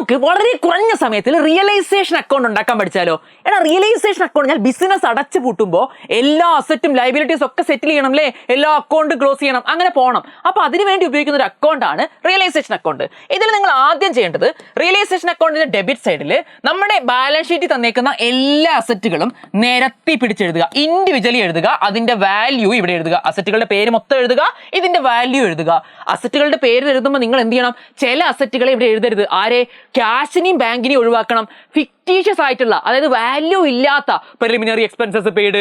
നമുക്ക് വളരെ കുറഞ്ഞ സമയത്തിൽ റിയലൈസേഷൻ അക്കൗണ്ട് ഉണ്ടാക്കാൻ പഠിച്ചാലോ? എടാ, റിയലൈസേഷൻ അക്കൗണ്ട് ഞാൻ ബിസിനസ് അടച്ചു പൂട്ടുമ്പോൾ എല്ലാ അസറ്റും ലയബിലിറ്റീസും ഒക്കെ സെറ്റിൽ ചെയ്യണം അല്ലേ, എല്ലാ അക്കൗണ്ടും ക്ലോസ് ചെയ്യണം, അങ്ങനെ പോകണം. അപ്പൊ അതിനുവേണ്ടി ഉപയോഗിക്കുന്ന ഒരു അക്കൗണ്ടാണ് റിയലൈസേഷൻ അക്കൗണ്ട്. ഇതിൽ നിങ്ങൾ ആദ്യം ചെയ്യേണ്ടത് റിയലൈസേഷൻ അക്കൗണ്ടിന്റെ ഡെബിറ്റ് സൈഡിൽ നമ്മുടെ ബാലൻസ് ഷീറ്റിൽ തന്നേക്കുന്ന എല്ലാ അസറ്റുകളും നിരത്തി പിടിച്ചെഴുതുക, ഇൻഡിവിജ്വലി എഴുതുക, അതിന്റെ വാല്യൂ ഇവിടെ എഴുതുക, അസറ്റുകളുടെ പേര് മൊത്തം എഴുതുക, ഇതിന്റെ വാല്യൂ എഴുതുക. അസറ്റുകളുടെ പേര് എഴുതുമ്പോൾ നിങ്ങൾ എന്ത് ചെയ്യണം? ചില അസറ്റുകളെ ഇവിടെ എഴുതരുത്. ആരെ? ക്യാഷിനെയും ബാങ്കിനെയും ഒഴിവാക്കണം. ഫിക്റ്റീഷ്യസ് ആയിട്ടുള്ള, അതായത് വാല്യൂ ഇല്ലാത്ത പ്രിലിമിനറി എക്സ്പെൻസസ് പെയ്ഡ്,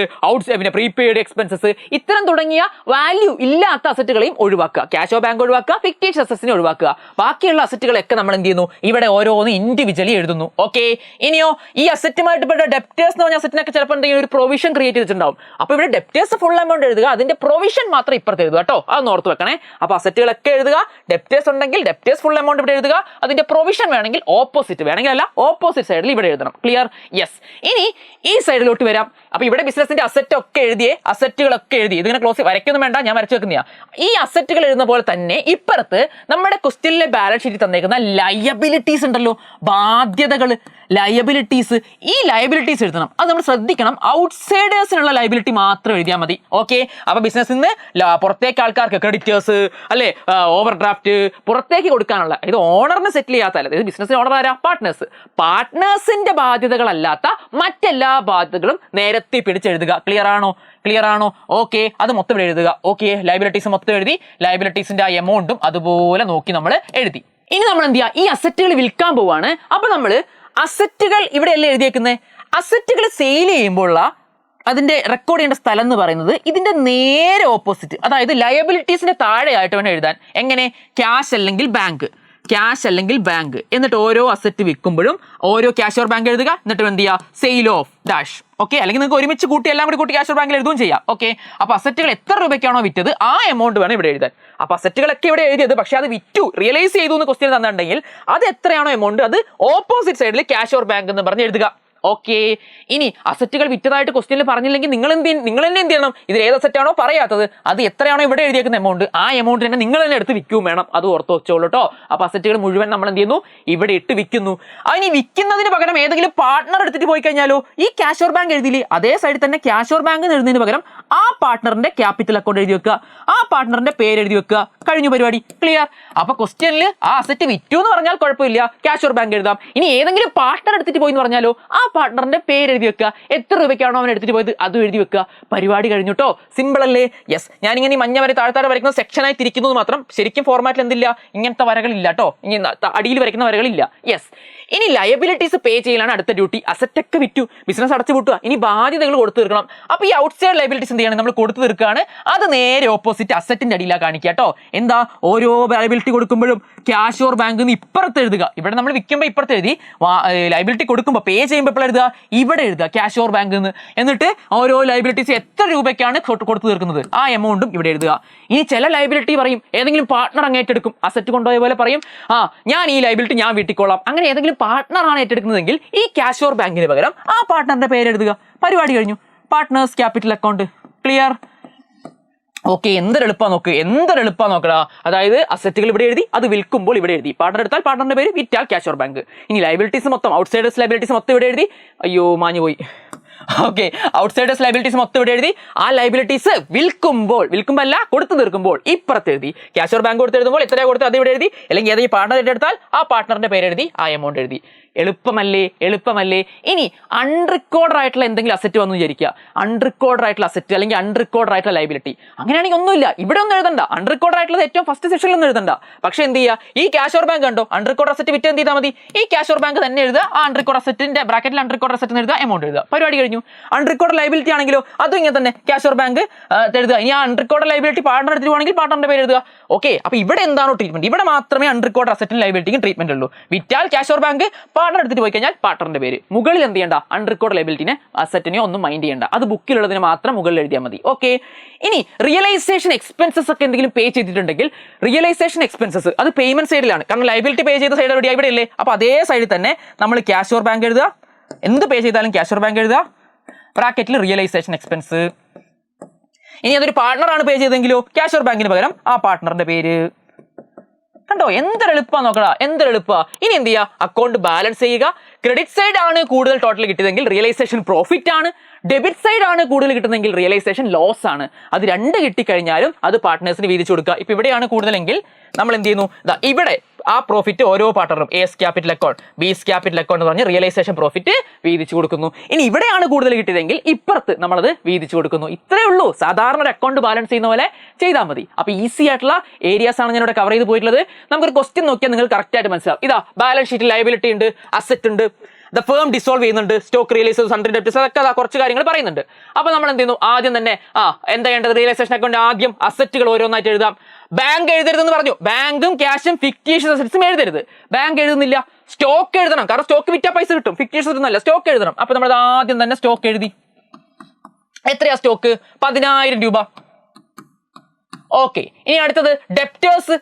പിന്നെ പ്രീപെയ്ഡ് എക്സ്പെൻസസ്, ഇത്തരം തുടങ്ങിയ വാല്യൂ ഇല്ലാത്ത അസറ്റുകളെയും ഒഴിവാക്കുക. ക്യാഷോ ബാങ്ക് ഒഴിവാക്കുക, ഫിക്റ്റീഷ്യസ് അസറ്റിനെ ഒഴിവാക്കുക. ബാക്കിയുള്ള അസറ്റുകളൊക്കെ നമ്മൾ എന്ത് ചെയ്യുന്നു? ഇവിടെ ഓരോന്ന് ഇൻഡിവിജ്വലി എഴുതുന്നു. ഓക്കെ, ഇനിയോ ഈ അസറ്റുമായിട്ട് ഇപ്പോൾ ഡെപ്റ്റേഴ്സ് എന്ന് പറഞ്ഞ അസറ്റിനൊക്കെ ചിലപ്പോൾ എന്തെങ്കിലും ഒരു പ്രൊവിഷൻ ക്രിയേറ്റ് ചെയ്തിട്ടുണ്ടാവും. അപ്പോൾ ഇവിടെ ഡെപ്റ്റേഴ്സ് ഫുൾ എമൗണ്ട് എഴുതുക, അതിന്റെ പ്രൊവിഷൻ മാത്രം ഇപ്പുറത്ത് എഴുതുക കേട്ടോ. അതൊന്ന് ഓർത്ത് വെക്കണേ. അപ്പോൾ അസറ്റുകളൊക്കെ എഴുതുക, ഡെപ്റ്റേഴ്സ് ഉണ്ടെങ്കിൽ ഡെപ്റ്റേഴ്സ് ഫുൾ എമൗണ്ട് ഇവിടെ എഴുതുക, അതിന്റെ പ്രൊവിഷൻ വേണമെങ്കിൽ ഓപ്പോസിറ്റ്, വേണമെങ്കിൽ അല്ല ഓപ്പോസിറ്റ് സൈഡിൽ ഇവിടെ എഴുതണം. ക്ലിയർ? യെസ്. ഇനി ഈ സൈഡിലോട്ട് വരാം. അപ്പൊ ഇവിടെ ബിസിനസിന്റെ അസറ്റ് ഒക്കെ എഴുതിയേ, അസറ്റുകളൊക്കെ എഴുതി. ഇതിങ്ങനെ ക്ലോസ് വരയ്ക്കൊന്നും വേണ്ട, ഞാൻ വരച്ചു വെക്കുന്നതാ. ഈ അസറ്റുകൾ എഴുതുന്ന പോലെ തന്നെ ഇപ്പുറത്ത് നമ്മുടെ ക്വസ്റ്റ്യനിലെ ബാലൻസ് ഷീറ്റിൽ തന്നേക്കുന്ന ലയബിലിറ്റീസ് ഉണ്ടല്ലോ, ബാധ്യതകൾ, ലയബിലിറ്റീസ്. ഈ ലയബിലിറ്റീസ് എഴുതണം. അത് നമ്മൾ ശ്രദ്ധിക്കണം. ഔട്ട്സൈഡേഴ്സിനുള്ള ലയബിലിറ്റി മാത്രം എഴുതിയാൽ മതി. ഓക്കെ, അപ്പൊ ബിസിനസ്സിൽ നിന്ന് പുറത്തേക്ക് ആൾക്കാർക്ക് ക്രെഡിറ്റേഴ്സ് അല്ലെ, ഓവർ ഡ്രാഫ്റ്റ് പുറത്തേക്ക് കൊടുക്കാനുള്ള, ഇത് ഓണറിന് സെറ്റിൽ ചെയ്യാത്ത, ഇത് ബിസിനസ്സിന് ഓണർ ആരാ? പാർട്ട്നേഴ്സിന്റെ ബാധ്യതകളല്ലാത്ത മറ്റെല്ലാ ബാധ്യതകളും നേരത്തെ പിടിച്ചെഴുതുക. ക്ലിയർ ആണോ? ഓക്കെ, അത് മൊത്തം ഇവിടെ എഴുതുക. ഓക്കെ, ലയബിലിറ്റീസ് മൊത്തം എഴുതി, ലയബിലിറ്റീസിന്റെ ആ എമൗണ്ടും അതുപോലെ നോക്കി നമ്മൾ എഴുതി. ഇനി നമ്മൾ എന്ത് ചെയ്യുക? ഈ അസറ്റുകൾ വിൽക്കാൻ പോവാണ്. അപ്പൊ നമ്മൾ അസറ്റുകൾ ഇവിടെയല്ലേ എഴുതിയേക്കുന്നത്? അസറ്റുകൾ സെയിൽ ചെയ്യുമ്പോഴുള്ള അതിന്റെ റെക്കോർഡ് ചെയ്യേണ്ട സ്ഥലം എന്ന് പറയുന്നത് ഇതിന്റെ നേരെ ഓപ്പോസിറ്റ്, അതായത് ലയബിലിറ്റീസിന്റെ താഴെയായിട്ട് വേണം എഴുതാൻ. എങ്ങനെ? ക്യാഷ് അല്ലെങ്കിൽ ബാങ്ക്. എന്നിട്ട് ഓരോ അസറ്റ് വിൽക്കുമ്പോഴും ഓരോ ക്യാഷ് ഓർ ബാങ്ക് എഴുതുക. എന്നിട്ട് എന്ത് ചെയ്യുക? Sale of dash. ഓക്കെ, അല്ലെങ്കിൽ നിങ്ങൾക്ക് ഒരുമിച്ച് കൂട്ടി എല്ലാം കൂടി ക്യാഷ് ഓർ ബാങ്കിൽ എഴുതുകയും ചെയ്യാം. ഓക്കെ, അപ്പൊ അസറ്റുകൾ എത്ര രൂപയ്ക്കാണോ വിറ്റത് ആ എമൗണ്ട് വേണം ഇവിടെ എഴുതാൻ. അപ്പൊ അസറ്റുകളൊക്കെ ഇവിടെ എഴുതിയത്, പക്ഷെ അത് വിറ്റു, റിയലൈസ് ചെയ്തു എന്ന് ക്വസ്റ്റ്യൻ തന്നിട്ടുണ്ടെങ്കിൽ അത് എത്രയാണോ എമൗണ്ട് അത് ഓപ്പോസിറ്റ് സൈഡിൽ ക്യാഷ് ഓർ ബാങ്ക് എന്ന് പറഞ്ഞ് എഴുതുക. ഓക്കെ, ഇനി അസറ്റുകൾ വിറ്റതായിട്ട് ക്വസ്റ്റ്യനിൽ പറഞ്ഞില്ലെങ്കിൽ നിങ്ങൾ തന്നെ എന്ത് ചെയ്യണം? ഇതിൽ ഏത് അസറ്റാണോ പറയാത്തത് അത് എത്രയാണോ ഇവിടെ എഴുതിയേക്കുന്ന എമൗണ്ട് ആ എമൗണ്ട് തന്നെ നിങ്ങൾ തന്നെ എടുത്ത് വിൽക്കുകയും വേണം. അത് ഓർത്ത് വെച്ചോളൂ കേട്ടോ. അപ്പൊ അസറ്റുകൾ മുഴുവൻ നമ്മൾ എന്ത് ചെയ്യുന്നു? ഇവിടെ ഇട്ട് വിൽക്കുന്നു. അതിന് വിൽക്കുന്നതിന് പകരം ഏതെങ്കിലും പാർട്ട്ണർ എടുത്തിട്ട് പോയി കഴിഞ്ഞാലോ ഈ ക്യാഷ് ഓർ ബാങ്ക് എഴുതിയില്ലേ, അതേ സൈഡിൽ തന്നെ ക്യാഷ് ഓർ ബാങ്ക് എഴുതുന്നതിന് പകരം ആ പാർട്ട്ണറിന്റെ ക്യാപിറ്റൽ അക്കൗണ്ട് എഴുതി വെക്കുക, ആ പാർട്ട്ണറിന്റെ പേര് എഴുതി വെക്കുക. കഴിഞ്ഞു പരിപാടി. ക്ലിയർ? അപ്പൊ ക്വസ്റ്റ്യനിൽ ആ അസറ്റ് വിറ്റു എന്ന് പറഞ്ഞാൽ കുഴപ്പമില്ല, ക്യാഷ് ഓർ ബാങ്ക് എഴുതാം. ഇനി ഏതെങ്കിലും പാർട്ട്ണർ എടുത്തിട്ട് പോയി എന്ന് പറഞ്ഞാലോ ആ പാർട്ട്ണറിന്റെ പേര് എഴുതി വെക്കുക, എത്ര രൂപയ്ക്കാണോ അവൻ എടുത്തിട്ട് പോയത് അതും എഴുതി വെക്കുക. പരിപാടി കഴിഞ്ഞു കേട്ടോ. സിമ്പിൾ അല്ലേ? യെസ്. ഞാനിങ്ങനെ ഈ മഞ്ഞ വരെ താഴെ വരയ്ക്കുന്ന സെക്ഷനായി തിരിക്കുന്നത് മാത്രം, ശരിക്കും ഫോർമാറ്റിൽ എന്തില്ല, ഇങ്ങനത്തെ വരകളില്ല കേട്ടോ, ഇങ്ങനെ അടിയിൽ വരയ്ക്കുന്ന വരകളില്ല. യെസ്. ഇനി ലയബിലിറ്റീസ് പേ ചെയ്യലാണ് അടുത്ത ഡ്യൂട്ടി. അസറ്റൊക്കെ വിറ്റു, ബിസിനസ് അടച്ചു പൂട്ടുക, ഇനി ബാധ്യതകൾ കൊടുത്തു തീർക്കണം. അപ്പൊ ഈ ഔട്ട്സൈഡ് ലയബിലിറ്റീസ് എന്ത് ചെയ്യണം? നമ്മൾ കൊടുത്തു തീർക്കുകയാണ്. അത് നേരെ ഓപ്പോസിറ്റ് അസറ്റിന്റെ അടിയിലാണ് കാണിക്കുക കേട്ടോ. എന്താ? ഓരോ ലയബിലിറ്റി കൊടുക്കുമ്പോഴും ക്യാഷ് ഓർ ബാങ്ക് എന്ന് എഴുതുക. ഇവിടെ നമ്മൾ വിൽക്കുമ്പോൾ ഇപ്പുറത്ത് എഴുതി, ലയബിലിറ്റി കൊടുക്കുമ്പോൾ പേ ചെയ്യുമ്പോൾ എപ്പോൾ എഴുതുക? ഇവിടെ എഴുതുക ക്യാഷ് ഓർ ബാങ്ക് എന്ന്. എന്നിട്ട് ഓരോ ലയബിലിറ്റീസ് എത്ര രൂപയ്ക്കാണ് കൊടുത്തു തീർക്കുന്നത് ആ എമൗണ്ടും ഇവിടെ എഴുതുക. ഇനി ചില ലയബിലിറ്റി പറയും, ഏതെങ്കിലും പാർട്ട്ണർ അങ്ങ് ഏറ്റെടുക്കും. അസറ്റ് കൊണ്ടുപോയ പോലെ പറയും, ഞാൻ ഈ ലയബിലിറ്റി ഞാൻ വീട്ടിക്കോളാം. അങ്ങനെ ഏതെങ്കിലും പാർട്ട്ണറാണ് ഏറ്റെടുക്കുന്നതെങ്കിൽ ഈ ക്യാഷ് ഓർ ബാങ്കിന് പകരം ആ പാർട്ട്ണറിന്റെ പേര് എഴുതുക. പരിപാടി കഴിഞ്ഞു. Partners capital account. Clear? Okay, എന്തൊരു എളുപ്പമാണ് നോക്കടാ. അതായത് അസറ്റുകൾ ഇവിടെ എഴുതി, അത് വിൽക്കുമ്പോൾ ഇവിടെ എഴുതി, പാർട്ണർ എടുത്താൽ പാർട്ണറിന്റെ പേര്, വിറ്റാൽ ക്യാഷ് ഓർ ബാങ്ക്. ഇനി ലയബിലിറ്റീസ് മൊത്തം, ഔട്ട്സൈഡേഴ്സ് ലയബിലിറ്റീസ് മൊത്തം ഇവിടെ എഴുതി. അയ്യോ, മാഞ്ഞുപോയി. ഓക്കെ, ഔട്ട്സൈഡേഴ്സ് ലയബിലിറ്റീസ് മൊത്തം ഇവിടെ എഴുതി. ആ ലയബിലിറ്റീസ് വിൽക്കുമ്പോൾ അല്ല കൊടുത്തു തീർക്കുമ്പോൾ ഇപ്പുറത്ത് എഴുതി. ക്യാഷ് ഓർ ബാങ്ക് കൊടുത്ത് എഴുതുമ്പോൾ എത്രയാണ് കൊടുത്ത് അത് ഇവിടെ എഴുതി. അല്ലെങ്കിൽ ഏതെങ്കിലും പാർട്ണർ എടുത്താൽ ആ പാർട്ണറിന്റെ പേര് എഴുതി, ആ എമൗണ്ട് എഴുതി. എളുപ്പമല്ലേ? ഇനി അൺറിക്കോർഡർ ആയിട്ടുള്ള എന്തെങ്കിലും അസറ്റ് വന്നു വിചാരിക്കുക. അൺറിക്കോർഡർ ആയിട്ടുള്ള അസറ്റ് അല്ലെങ്കിൽ അൺറിക്കോർഡർ ആയിട്ടുള്ള ലയബിലിറ്റി, അങ്ങനെയാണെങ്കിൽ ഒന്നുമില്ല, ഇവിടെ ഒന്നും എഴുതണ്ട. അൺറിക്കോർഡർ ആയിട്ടുള്ളത് ഏറ്റവും ഫസ്റ്റ് സെക്ഷനിൽ ഒന്നും എഴുതണ്ട. പക്ഷെ എന്ത് ചെയ്യുക? ഈ ക്യാഷ് ഓർ ബാങ്ക് കണ്ടോ, അൺറിക്കോർഡർ അസറ്റ് വിറ്റ് എന്ത് ചെയ്താൽ മതി? ഈ ക്യാഷ് ഓർ ബാങ്ക് തന്നെ എഴുതുക. ആ അൺറിക്കോർഡർ അസറ്റിന്റെ ബ്രാക്കറ്റിൽ അൺറിക്കോർഡർ അസറ്റ് എഴുതുക, എമൗണ്ട് എഴുതുക. പരിപാടി കഴിഞ്ഞു. അൺറിക്കോർഡർ ലയബിലിറ്റി ആണെങ്കിലോ അതും ഇങ്ങനെ തന്നെ ക്യാഷ് ഓർ ബാങ്ക് എഴുതുക. ഇനി ആ അൺറിക്കോർഡർ ലയബിലിറ്റി പാർട്ണർ എടുത്തിട്ടുവാണെങ്കിൽ പാർട്ണറിന്റെ പേര് എഴുതുക. ഓക്കെ, അപ്പൊ ഇവിടെ എന്താണോ ട്രീറ്റ്മെന്റ്, ഇവിടെ മാത്രമേ അൺറിക്കോർഡർ അസറ്റിനും ലയബിലിറ്റിക്കും ട്രീറ്റ്മെന്റ് ഉള്ളൂ. വിറ്റാൽ ക്യാഷ് ഓർ ബാങ്ക്, പാർട്ണർ എടുത്തിട്ട് പോയി കഴിഞ്ഞാൽ പാർട്ണറിന്റെ പേര്. മുകളിൽ എന്ത് ചെയ്യണ്ട? അൺറിക്കോർഡ് ലയബിലിറ്റിനെ അസറ്റിനെ ഒന്നും മൈൻഡ് ചെയ്യണ്ട, അത് ബുക്കിലുള്ളതിന് മാത്രം മുകളിൽ എഴുതിയാൽ മതി. ഓക്കെ, ഇനി റിയലൈസേഷൻ എക്സ്പെൻസസ് ഒക്കെ എന്തെങ്കിലും പേ ചെയ്തിട്ടുണ്ടെങ്കിൽ റിയലൈസേഷൻ എക്സ്പെൻസസ് അത് പേയ്മെന്റ് സൈഡിലാണ്. കാരണം ലയബിലിറ്റി പേ ചെയ്ത സൈഡ് എവിടെയാണ്? ഇവിടെ ഇല്ലേ. അപ്പൊ അതേ സൈഡിൽ തന്നെ നമ്മൾ ക്യാഷ് ഓർ ബാങ്ക് എഴുതുക. എന്ത് പേ ചെയ്താലും ക്യാഷ് ഓർ ബാങ്ക് എഴുതുക, ബ്രാക്കറ്റിൽ റിയലൈസേഷൻ എക്സ്പെൻസ്. ഇനി അതൊരു പാർട്ണറാണ് പേ ചെയ്തെങ്കിലോ ക്യാഷ് ഓർ ബാങ്കിന് പകരം ആ പാർട്ണറിന്റെ പേര്. കണ്ടോ എന്തൊരു എളുപ്പമാണ് നോക്കടാ, എന്തൊരു എളുപ്പമാണ്. ഇനി എന്ത് ചെയ്യുക, അക്കൗണ്ട് ബാലൻസ് ചെയ്യുക. ക്രെഡിറ്റ് സൈഡ് ആണ് കൂടുതൽ ടോട്ടൽ കിട്ടിയതെങ്കിൽ റിയലൈസേഷൻ പ്രോഫിറ്റ് ആണ്, ഡെബിറ്റ് സൈഡ് ആണ് കൂടുതൽ കിട്ടുന്നതെങ്കിൽ റിയലൈസേഷൻ ലോസ് ആണ്. അത് രണ്ട് കിട്ടിക്കഴിഞ്ഞാലും അത് പാർട്ട്നേഴ്സിന് വീതിച്ചു കൊടുക്കുക. ഇപ്പൊ ഇവിടെയാണ് കൂടുതലെങ്കിൽ നമ്മൾ എന്ത് ചെയ്യുന്നു, ഇവിടെ ആ പ്രോഫിറ്റ് ഓരോ പാർട്ണറും എസ് ക്യാപിറ്റൽ അക്കൗണ്ട്, ബിസ് ക്യാപിറ്റൽ അക്കൗണ്ട് എന്ന് പറഞ്ഞ് റിയലൈസേഷൻ പ്രോഫിറ്റ് വീതിച്ചു കൊടുക്കുന്നു. ഇനി ഇവിടെയാണ് കൂടുതൽ കിട്ടിയതെങ്കിൽ ഇപ്പുറത്ത് നമ്മളത് വീതിച്ചു കൊടുക്കുന്നു. ഇത്രയേ ഉള്ളൂ. സാധാരണ ഒരു അക്കൗണ്ട് ബാലൻസ് ചെയ്യുന്ന പോലെ ചെയ്താൽ മതി. അപ്പൊ ഈസി ആയിട്ടുള്ള ഏരിയാസ് ആണ് ഞാൻ ഇവിടെ കവർ ചെയ്ത് പോയിട്ടുള്ളത്. നമുക്കൊരു ക്വസ്റ്റ്യൻ നോക്കിയാൽ നിങ്ങൾ കറക്റ്റ് ആയിട്ട് മനസ്സിലാവും. ഇതാ ബാലൻസ് ഷീറ്റിൽ ലയബിലിറ്റി ഉണ്ട്, അസറ്റ് ഉണ്ട്, ദ ഫേം ഡിസോൾവ് ചെയ്യുന്നുണ്ട്, സ്റ്റോക്ക് റിയലൈസ്, സൺഡ്രി ഡെപ്റ്റേഴ്സ്, അതൊക്കെ കുറച്ച് കാര്യങ്ങൾ പറയുന്നുണ്ട്. അപ്പൊ നമ്മൾ എന്ത് ചെയ്യുന്നു, ആദ്യം തന്നെ എന്താ ചെയ്യേണ്ടത്, റിയലൈസേഷൻ അക്കൗണ്ട് ആദ്യം അസറ്റുകൾ ഓരോന്നായിട്ട് എഴുതാം. ബാങ്ക് എഴുതരുതെന്ന് പറഞ്ഞു. ബാങ്കും ക്യാഷും ഫിക്റ്റീഷ്യസ് അസറ്റ്സും എഴുതരുത്. ബാങ്ക് എഴുതുന്നില്ല. സ്റ്റോക്ക് എഴുതണം, കാരണം സ്റ്റോക്ക് വിറ്റാ പൈസ കിട്ടും. ഫിക്റ്റീഷ്യസ് ഒന്നുമല്ല, സ്റ്റോക്ക് എഴുതണം. അപ്പൊ നമ്മൾ ആദ്യം തന്നെ സ്റ്റോക്ക് എഴുതി. എത്രയാ സ്റ്റോക്ക്? 10,000 രൂപ. ഓക്കെ, ഇനി അടുത്തത് ഡെപ്റ്റേഴ്സ്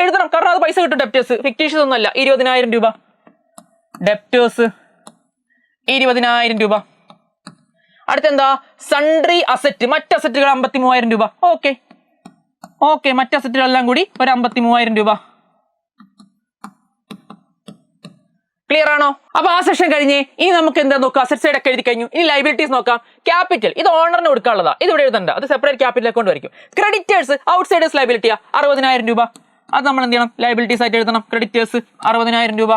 എഴുതണം, കാരണം അത് പൈസ കിട്ടും. ഡെപ്റ്റേഴ്സ് ഫിക്റ്റീഷ്യസ് ഒന്നുമല്ല, 20,000 രൂപ. ഡെപ്റ്റേഴ്സ് 20,000 രൂപ. അടുത്തെന്താ, സൺഡ്രി അസറ്റ്, മറ്റ് അസറ്റുകൾ 53,000 രൂപ. ഓക്കെ, മറ്റ് അസറ്റുകളെല്ലാം കൂടി ഒരു 53,000 രൂപ. ക്ലിയർ ആണോ? അപ്പൊ ആ സെഷൻ കഴിഞ്ഞ് ഇനി നമുക്ക് എന്താ നോക്കാം, അസറ്റ് സൈഡ് ഒക്കെ എഴുതി കഴിഞ്ഞു. ഇനി ലൈബിലിറ്റീസ് നോക്കാം. ക്യാപിറ്റൽ ഇത് ഓണറിന് കൊടുക്കാനുള്ളതാ, ഇത് ഇവിടെ എഴുതണ്ട, അത് സെപ്പറേറ്റ് ക്യാപിറ്റൽ അക്കൗണ്ട് ആയിരിക്കും. ക്രെഡിറ്റേഴ്സ് ഔട്ട്സൈഡേഴ്സ് ലൈബിലിറ്റിയാ, 60,000 രൂപ. അത് നമ്മൾ എന്ത് ചെയ്യണം, ലൈബിലിറ്റീസ് ആയിട്ട് എഴുതണം. ക്രെഡിറ്റേഴ്സ് 60,000 രൂപ.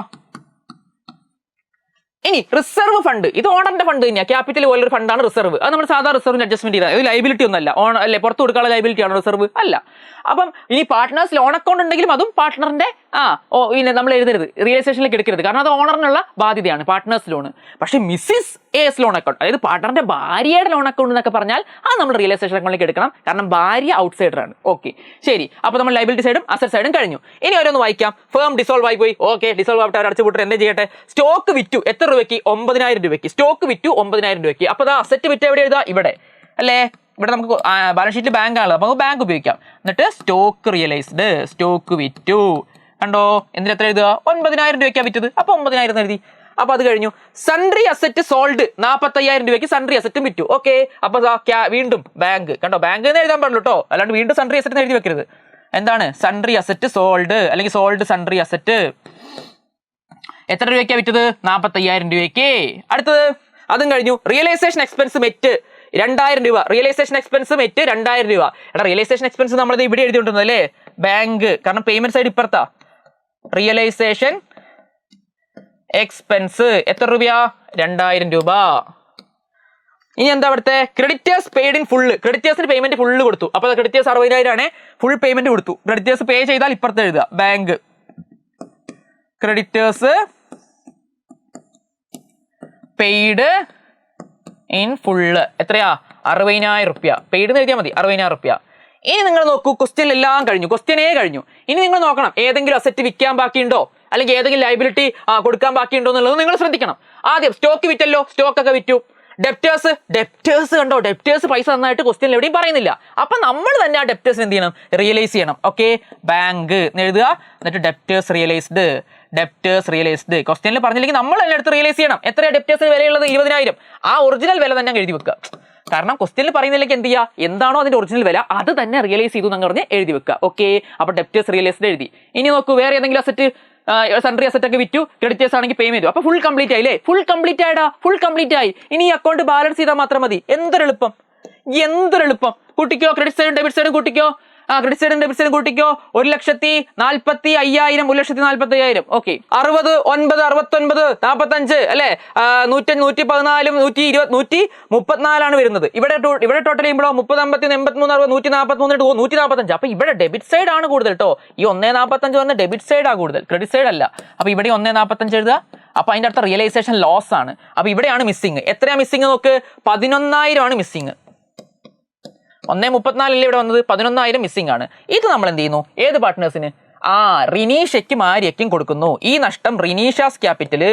ഇനി റിസർവ് ഫണ്ട്, ഇത് ഓണറിന്റെ ഫണ്ട് തന്നെയാണ്. ക്യാപിറ്റൽ പോലൊരു ഫണ്ടാണ് റിസർവ്. അത് നമ്മൾ സാധാരണ റിസർവിന് അഡ്ജസ്റ്റ്മെന്റ് ചെയ്താൽ, ഇത് ലൈബിലിറ്റി ഒന്നല്ല. അല്ലെ പുറത്ത് കൊടുക്കാനുള്ള ലൈബിലിറ്റി ആണ് റിസർവ് അല്ല. അപ്പം ഇനി പാർട്ട്നേഴ്സ് ലോൺ അക്കൗണ്ട് ഉണ്ടെങ്കിലും അതും പാർട്ട്ണറിന്റെ പിന്നെ നമ്മൾ എഴുതരുത്, റിയലൈസേഷനിലേക്ക് എടുക്കരുത്, കാരണം അത് ഓണറിനുള്ള ബാധ്യതയാണ് പാർട്ട്നേഴ്സ് ലോൺ. പക്ഷേ മിസ്സിസ് എസ് ലോൺ അക്കൗണ്ട്, അതായത് പാർട്ട്ണറിന്റെ ഭാര്യയുടെ ലോൺ അക്കൗണ്ട് എന്നൊക്കെ പറഞ്ഞാൽ അത് നമ്മൾ റിയലൈസേഷൻ അക്കൗണ്ടിലേക്ക് എടുക്കണം, കാരണം ഭാര്യ ഔട്ട്സൈഡർ ആണ്. ഓക്കെ, ശരി. അപ്പൊ നമ്മൾ ലൈബിലിറ്റി സൈഡും അസറ്റ് സൈഡും കഴിഞ്ഞു. ഇനി ഓരോന്ന് വായിക്കാം. ഫേം ഡിസോൾവ് ആയി പോയി. ഓക്കെ, ഡിസോൾവ് ആയിട്ട് അവർ അടച്ചുപൂട്ട് എന്ത് ചെയ്യട്ടെ, സ്റ്റോക്ക് വിറ്റു. എത്ര രൂപയ്ക്ക്? 9,000 രൂപയ്ക്ക്. സ്റ്റോക്ക് വിറ്റു 9,000 രൂപയ്ക്ക്. അപ്പൊ അസറ്റ് വിറ്റ് എവിടെ എഴുതാ? ഇവിടെ അല്ലേ? ഇവിടെ നമുക്ക് ബാലൻസ് ഷീറ്റിൽ ബാങ്ക് ആണ്, അപ്പൊ നമുക്ക് ബാങ്ക് ഉപയോഗിക്കാം. എന്നിട്ട് സ്റ്റോക്ക് റിയലൈസ്ഡ്, സ്റ്റോക്ക് വിറ്റു. കണ്ടോ, എന്തിന് എത്ര എഴുതുക? 9,000 രൂപയ്ക്കാണ് വിറ്റത്, അപ്പൊ 9,000 എഴുതി. അപ്പൊ അത് കഴിഞ്ഞു. സൺഡ്രി അസറ്റ് സോൾഡ്, 45,000 രൂപയ്ക്ക് സൺഡ്രി അസറ്റും വിറ്റു. ഓക്കെ, അപ്പൊ വീണ്ടും ബാങ്ക്. കണ്ടോ, ബാങ്ക് എന്ന് എഴുതാൻ പാടുള്ളൂ കേട്ടോ, അല്ലാണ്ട് വീണ്ടും സൺഡ്രി അസറ്റ് എഴുതി വെക്കരുത്. എന്താണ് സൺഡ്രി അസറ്റ് സോൾഡ്, അല്ലെങ്കിൽ സോൾഡ് സൺഡ്രി അസറ്റ്. എത്ര രൂപയ്ക്കാണ് വിറ്റത്? 45,000 രൂപയ്ക്ക്. അടുത്തത് അതും കഴിഞ്ഞു. റിയലൈസേഷൻ എക്സ്പെൻസ് മെറ്റ് 2,000 രൂപ. റിയലൈസേഷൻ എക്സ്പെൻസ് മെറ്റ് 2,000 രൂപ. എടാ, റിയലൈസേഷൻ എക്സ്പെൻസ് നമ്മളിത് ഇവിടെ എഴുതിയിട്ടുണ്ടോ അല്ലേ? ബാങ്ക്, കാരണം പേയ്മെന്റ് സൈഡ് ഇപ്പുറത്താ. റിയലൈസേഷൻ എക്സ്പെൻസ് എത്ര രൂപയാ? 2,000 രൂപ. ഇനി എന്താ അവിടുത്തെ ക്രെഡിറ്റേഴ്സ് പെയ്ഡ് ഇൻ ഫുള്ള്. ക്രെഡിറ്റേഴ്സിന് പേയ്മെന്റ് ഫുള്ള് കൊടുത്തു. അപ്പൊ ക്രെഡിറ്റേഴ്സ് 60,000 ആണ്, ഫുൾ പേയ്മെന്റ് കൊടുത്തു. ക്രെഡിറ്റേഴ്സ് പേ ചെയ്താൽ ഇപ്പുറത്ത് എഴുതുക bank. Creditors paid in full എത്രയാ? 60,000 റുപ്യ. പെയ്ഡ് എന്ന് എഴുതിയാൽ മതി, 60,000 റുപ്യ. ഇനി നിങ്ങൾ നോക്കൂ, ക്വസ്റ്റ്യൻ എല്ലാം കഴിഞ്ഞു, ക്വസ്റ്റ്യനേ കഴിഞ്ഞു. ഇനി നിങ്ങൾ നോക്കണം, ഏതെങ്കിലും അസറ്റ് വിൽക്കാൻ ബാക്കിയുണ്ടോ, അല്ലെങ്കിൽ ഏതെങ്കിലും ലൈബിലിറ്റി കൊടുക്കാൻ ബാക്കിയുണ്ടോ എന്നുള്ളത് നിങ്ങൾ ശ്രദ്ധിക്കണം. ആദ്യം സ്റ്റോക്ക് വിറ്റല്ലോ, സ്റ്റോക്ക് ഒക്കെ വിറ്റു. ഡെപ്റ്റേഴ്സ് കണ്ടോ, ഡെപ്റ്റേഴ്സ് പൈസ നന്നായിട്ട് ക്വസ്റ്റ്യൻ എവിടെയും പറയുന്നില്ല. അപ്പൊ നമ്മൾ തന്നെ ആ ഡെപ്റ്റേഴ്സ് എന്ത് ചെയ്യണം? റിയലൈസ് ചെയ്യണം. ഓക്കെ, ബാങ്ക് എന്ന് എഴുതുക. എന്നിട്ട് ഡെപ്റ്റേഴ്സ് റിയലൈസ്ഡ്. ക്വസ്റ്റ്യനിൽ പറഞ്ഞില്ലെങ്കിൽ നമ്മൾ തന്നെ എടുത്ത് റിയലൈസ് ചെയ്യണം. എത്രയാണ് ഡെപ്റ്റേഴ്സിന് വിലയുള്ളത്? 20,000. ആ ഒറിജിനൽ വില തന്നെ എഴുതി വെക്കുക. കാരണം ക്വസ്റ്റ്യനിൽ പറയുന്നില്ലെങ്കിൽ എന്ത് ചെയ്യുക, എന്താണോ അതിന്റെ ഒറിജിനൽ വില അത് തന്നെ റിയലൈസ് ചെയ്തു എന്ന് പറഞ്ഞ് എഴുതി വെക്കുക. ഓക്കെ, അപ്പൊ ഡെപ്റ്റേഴ്സ് റിയലൈസ്ഡ് എഴുതി. ഇനി നോക്കൂ, വേറെ ഏതെങ്കിലും അസറ്റ്, സൺഡ്രി അസറ്റ് ഒക്കെ വിറ്റു, ക്രെഡിറ്റേഴ്സ് ആണെങ്കിൽ പേയ്മെന്റ്. അപ്പൊ ഫുൾ കംപ്ലീറ്റ് ആയില്ലേ? ഫുൾ കംപ്ലീറ്റ് ആയി. ഇനി ഈ അക്കൗണ്ട് ബാലൻസ് ചെയ്താൽ മാത്രം മതി. എന്തൊരു എളുപ്പം. കൂട്ടിക്കോ, ക്രെഡിറ്റ് സൈഡും ഡെബിറ്റ് സൈഡും കൂട്ടിക്കോ. ക്രെഡിറ്റ് സൈഡും ഡെബിറ്റ് സൈഡും കൂട്ടിക്കോ. 1,45,000, 1,45,000. ഓക്കെ, 60, 9, 69, 45 അല്ലെ? 114, 120, 134 വരുന്നത്. ഇവിടെ ടോട്ടൽ ചെയ്യുമ്പോഴോ 30, 50, 83, 60, 143, 145. അപ്പൊ ഇവിടെ ഡെബിറ്റ് സൈഡ് ആണ് കൂടുതൽ കേട്ടോ. ഈ 145 പറഞ്ഞ ഡെബിറ്റ് സൈഡ് ആ കൂടുതൽ, ക്രെഡിറ്റ് സൈഡ് അല്ല. അപ്പൊ ഇവിടെ 145 എഴുതുക. അപ്പൊ അതിന്റെ അടുത്ത റിയലൈസേഷൻ ലോസ് ആണ്. അപ്പൊ ഇവിടെയാണ് മിസ്സിങ്. എത്രയാ മിസ്സിങ് നോക്ക്? 11,000 ആണ് മിസ്സിങ്. 134 അല്ലേ ഇവിടെ വന്നത്, 11,000 മിസ്സിംഗ് ആണ്. ഇത് നമ്മൾ എന്ത് ചെയ്യുന്നു? ഏത് പാർട്ട്നേഴ്സിന്? റിനീഷയ്ക്കും ആര്യയ്ക്കും കൊടുക്കുന്നു. ഈ നഷ്ടം റിനീഷാസ് ക്യാപിറ്റല്,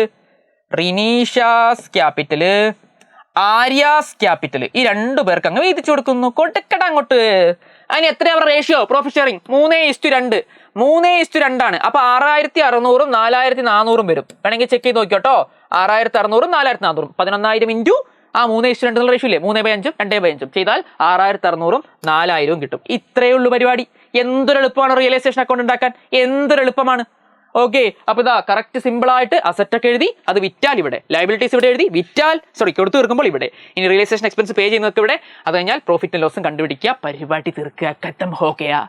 ആര്യാസ് ക്യാപിറ്റല്, ഈ 2 പേർക്ക് അങ്ങ് വീതിച്ചു കൊടുക്കുന്നു. കൊടുക്കട അങ്ങോട്ട്. അതിന് എത്രയാ റേഷ്യോ? Profit sharing 3:2. 3:2 ആണ്. അപ്പൊ 6,600, 4,400 വരും. വേണമെങ്കിൽ ചെക്ക് ചെയ്ത് നോക്കിയോട്ടോ. 6,600, 4,400, 11,000 ഇൻറ്റു 3:2 എന്നുള്ള റേഷ്യോ ഇല്ലേ? 3/5, 2/5 ചെയ്താൽ 6,600, 4,000 കിട്ടും. ഇത്രയേ ഉള്ളൂ പരിപാടി. എന്തൊരു എളുപ്പമാണ് റിയലൈസേഷൻ അക്കൗണ്ട് ഉണ്ടാക്കാൻ, എന്തൊരു എളുപ്പമാണ്. ഓക്കെ, അപ്പൊ ഇതാ കറക്റ്റ് സിമ്പിൾ ആയിട്ട് അസറ്റ് ഒക്കെ എഴുതി, അത് വിറ്റാൽ ഇവിടെ, ലയബിലിറ്റീസ് ഇവിടെ എഴുതി, വിറ്റാൽ കൊടുത്തു തീർക്കുമ്പോൾ ഇവിടെ, ഇനി റിയലൈസേഷൻ എക്സ്പെൻസ് പേ ചെയ്യുന്നതൊക്കെ ഇവിടെ, അത് കഴിഞ്ഞാൽ പ്രോഫിറ്റും ലോസും കണ്ടുപിടിക്കുക, പരിപാടി തീർക്കുക, ഖത്തം ഹോക്കെയാ.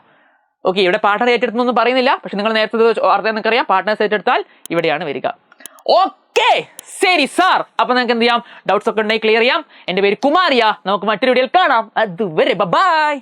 ഓക്കെ, ഇവിടെ പാർട്ണർ ഏറ്റെടുത്തൊന്നും പറയുന്നില്ല, പക്ഷെ നിങ്ങൾ നേരത്തെ അർത്ഥം നിങ്ങൾക്കറിയാം, പാർട്ട്നേഴ്സ് ഏറ്റെടുത്താൽ ഇവിടെയാണ് വരിക. ഓക്കെ ശരി സാർ, അപ്പൊ നിങ്ങൾക്ക് എന്ത് ചെയ്യാം, ഡൗട്ട്സ് ഒക്കെ ഉണ്ടെങ്കിൽ ക്ലിയർ ചെയ്യാം. എന്റെ പേര് കുമാരിയ, നമുക്ക് മറ്റൊരു വീഡിയോയിൽ കാണാം. അതുവരെ ബൈ.